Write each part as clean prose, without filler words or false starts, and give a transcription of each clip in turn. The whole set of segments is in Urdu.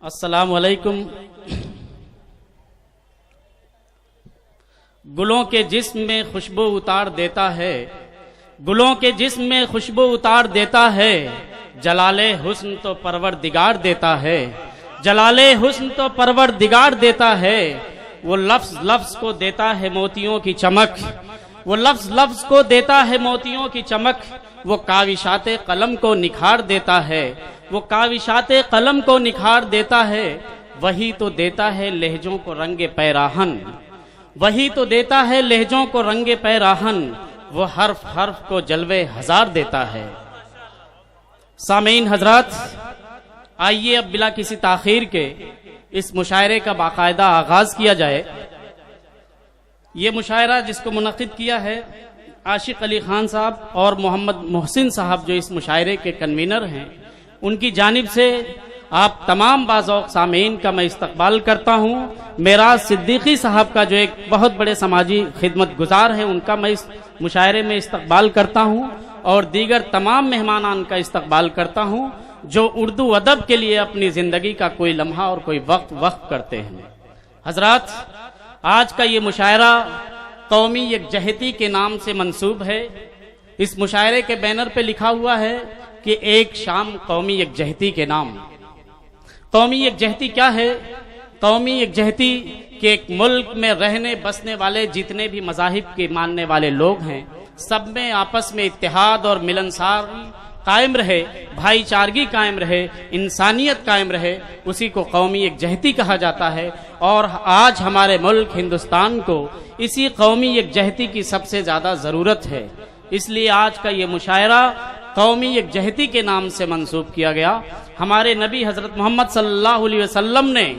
السلام علیکم۔ گلوں کے جسم میں خوشبو اتار دیتا ہے، گلوں کے جسم میں خوشبو اتار دیتا ہے، جلال حسن تو پروردگار دیتا ہے، جلال حسن تو پروردگار دیتا ہے۔ وہ لفظ لفظ کو دیتا ہے موتیوں کی چمک، وہ لفظ لفظ کو دیتا ہے موتیوں کی چمک، وہ کاوشات قلم کو نکھار دیتا ہے، وہ کاوشات قلم کو نکھار دیتا ہے۔ وہی تو دیتا ہے لہجوں کو رنگ پیراہن، وہی تو دیتا ہے لہجوں کو رنگ پیراہن، وہ حرف حرف کو جلوے ہزار دیتا ہے۔ سامعین حضرات، آئیے اب بلا کسی تاخیر کے اس مشاعرے کا باقاعدہ آغاز کیا جائے۔ یہ مشاعرہ جس کو منعقد کیا ہے عاشق علی خان صاحب اور محمد محسن صاحب جو اس مشاعرے کے کنوینر ہیں، ان کی جانب سے آپ تمام باذوق سامعین کا میں استقبال کرتا ہوں۔ معراج صدیقی صاحب کا جو ایک بہت بڑے سماجی خدمت گزار ہیں، ان کا میں اس مشاعرے میں استقبال کرتا ہوں، اور دیگر تمام مہمانان کا استقبال کرتا ہوں جو اردو ادب کے لیے اپنی زندگی کا کوئی لمحہ اور کوئی وقت وقف کرتے ہیں۔ حضرات، آج کا یہ مشاعرہ قومی یکجہتی کے نام سے منسوب ہے۔ اس مشاعرے کے بینر پہ لکھا ہوا ہے کہ ایک شام قومی یکجہتی کے نام۔ قومی یکجہتی کیا ہے؟ قومی یکجہتی کہ ایک ملک میں رہنے بسنے والے جتنے بھی مذاہب کے ماننے والے لوگ ہیں، سب میں آپس میں اتحاد اور ملنساری قائم رہے، بھائی چارگی قائم رہے، انسانیت قائم رہے، اسی کو قومی یکجہتی کہا جاتا ہے۔ اور آج ہمارے ملک ہندوستان کو اسی قومی یکجہتی کی سب سے زیادہ ضرورت ہے، اس لیے آج کا یہ مشاعرہ قومی یکجہتی کے نام سے منسوب کیا گیا۔ ہمارے نبی حضرت محمد صلی اللہ علیہ وسلم نے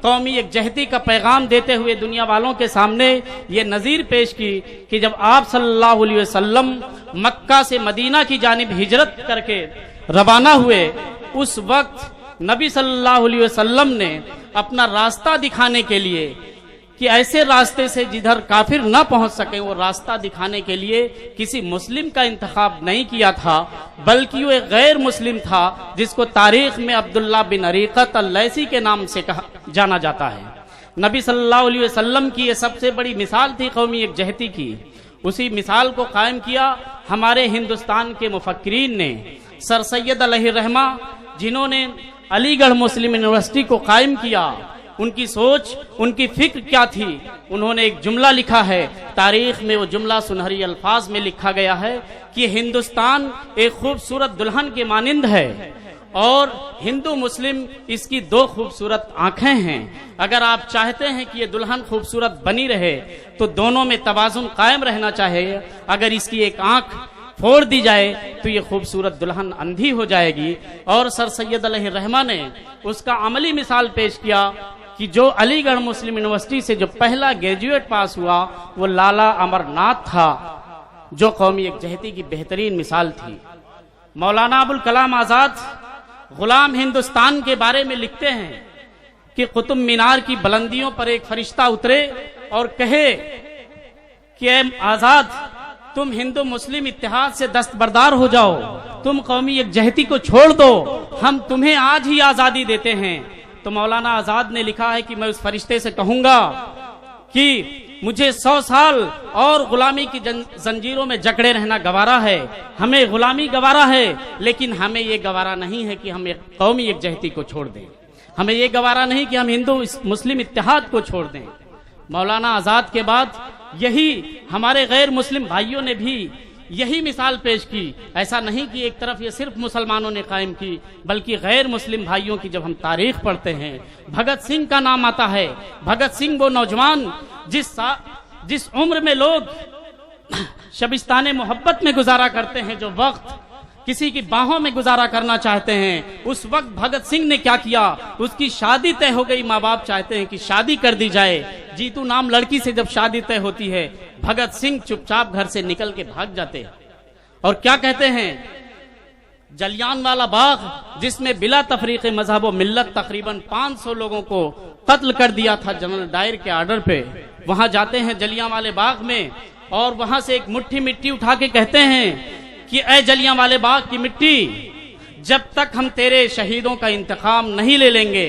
قومی یکجہتی کا پیغام دیتے ہوئے دنیا والوں کے سامنے یہ نظیر پیش کی کہ جب آپ صلی اللہ علیہ وسلم مکہ سے مدینہ کی جانب ہجرت کر کے روانہ ہوئے، اس وقت نبی صلی اللہ علیہ وسلم نے اپنا راستہ دکھانے کے لیے کہ ایسے راستے سے جدھر کافر نہ پہنچ سکے، وہ راستہ دکھانے کے لیے کسی مسلم کا انتخاب نہیں کیا تھا، بلکہ وہ ایک غیر مسلم تھا جس کو تاریخ میں عبداللہ بن عریقۃ اللیثی کے نام سے جانا جاتا ہے۔ نبی صلی اللہ علیہ وسلم کی یہ سب سے بڑی مثال تھی قومی یکجہتی کی۔ اسی مثال کو قائم کیا ہمارے ہندوستان کے مفکرین نے۔ سر سید علیہ الرحمہ جنہوں نے علی گڑھ مسلم یونیورسٹی کو قائم کیا، ان کی سوچ، ان کی فکر کیا تھی؟ انہوں نے ایک جملہ لکھا ہے، تاریخ میں وہ جملہ سنہری الفاظ میں لکھا گیا ہے کہ ہندوستان ایک خوبصورت دلہن کے مانند ہے، اور ہندو مسلم اس کی دو خوبصورت آنکھیں ہیں۔ اگر آپ چاہتے ہیں کہ یہ دلہن خوبصورت بنی رہے تو دونوں میں توازن قائم رہنا چاہیے۔ اگر اس کی ایک آنکھ پھوڑ دی جائے تو یہ خوبصورت دلہن اندھی ہو جائے گی۔ اور سر سید علیہ الرحمہ نے اس کا عملی مثال پیش کیا کہ جو علی گڑھ مسلم یونیورسٹی سے جو پہلا گریجویٹ پاس ہوا وہ لالا امر ناتھ تھا، جو قومی یکجہتی کی بہترین مثال تھی۔ مولانا ابوالکلام آزاد غلام ہندوستان کے بارے میں لکھتے ہیں کہ قطب مینار کی بلندیوں پر ایک فرشتہ اترے اور کہے کہ اے آزاد، تم ہندو مسلم اتحاد سے دستبردار ہو جاؤ، تم قومی یکجہتی کو چھوڑ دو، ہم تمہیں آج ہی آزادی دیتے ہیں۔ تو مولانا آزاد نے لکھا ہے کہ میں اس فرشتے سے کہوں گا کہ مجھے 100 سال اور غلامی کی زنجیروں میں جکڑے رہنا گوارا ہے، ہمیں غلامی گوارا ہے، لیکن ہمیں یہ گوارا نہیں ہے کہ ہم قومی یکجہتی کو چھوڑ دیں، ہمیں یہ گوارا نہیں کہ ہم ہندو مسلم اتحاد کو چھوڑ دیں۔ مولانا آزاد کے بعد یہی ہمارے غیر مسلم بھائیوں نے بھی یہی مثال پیش کی۔ ایسا نہیں کہ ایک طرف یہ صرف مسلمانوں نے قائم کی، بلکہ غیر مسلم بھائیوں کی جب ہم تاریخ پڑھتے ہیں، بھگت سنگھ کا نام آتا ہے۔ بھگت سنگھ وہ نوجوان جس عمر میں لوگ شبستان محبت میں گزارا کرتے ہیں، جو وقت کسی کی باہوں میں گزارا کرنا چاہتے ہیں، اس وقت بھگت سنگھ نے کیا کیا؟ اس کی شادی طے ہو گئی، ماں باپ چاہتے ہیں کہ شادی کر دی جائے۔ جیتو نام لڑکی سے جب شادی طے ہوتی ہے، بھگت سنگھ چپ چاپ گھر سے نکل کے بھاگ جاتے اور کیا کہتے ہیں؟ جلیان والا باغ جس میں بلا تفریق مذہب و ملت تقریباً 500 لوگوں کو قتل کر دیا تھا جنرل ڈائر کے آرڈر پہ، وہاں جاتے ہیں جلیان والے باغ میں، اور وہاں سے ایک مٹھی مٹی اٹھا کے کہتے ہیں کہ اے جلیان والے باغ کی مٹی، جب تک ہم تیرے شہیدوں کا انتقام نہیں لے لیں گے